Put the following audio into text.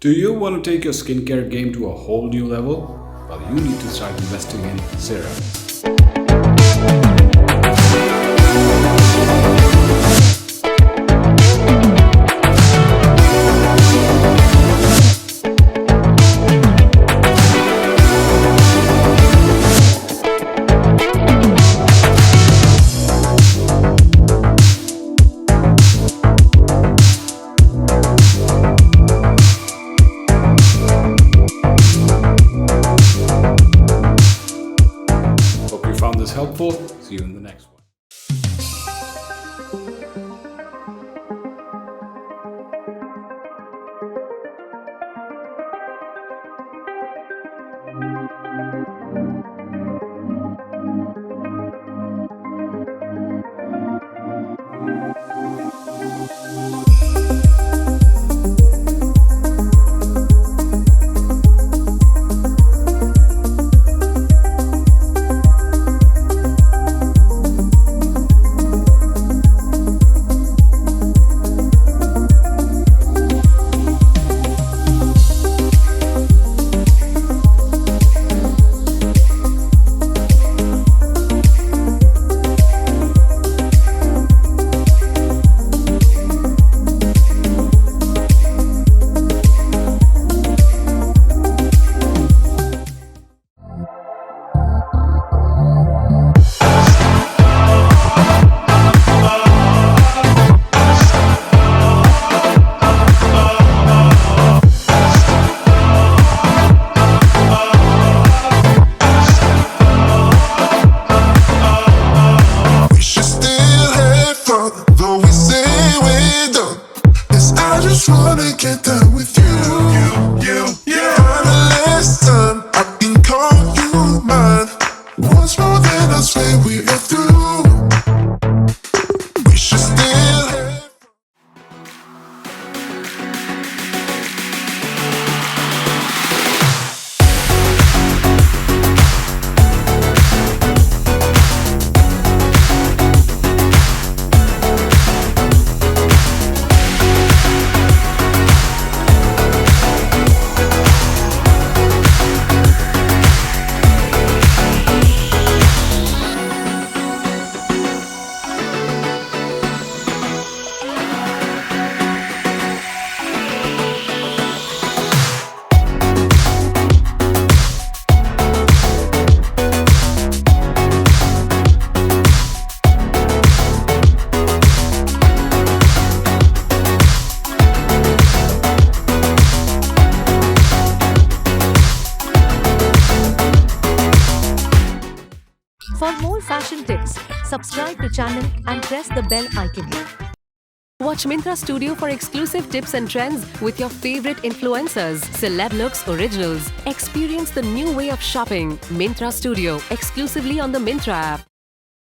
Do you want to take your skincare game to a whole new level? Well, you need to start investing in serums. Found this helpful. See you in the next one. Wanna get down with you. Final lesson, I can call you mine. Once more, then I swear we are through. We should still have. For more fashion tips, subscribe to channel and press the bell icon. Watch Myntra Studio for exclusive tips and trends with your favorite influencers, celeb looks, originals. Experience the new way of shopping. Myntra Studio, exclusively on the Myntra app.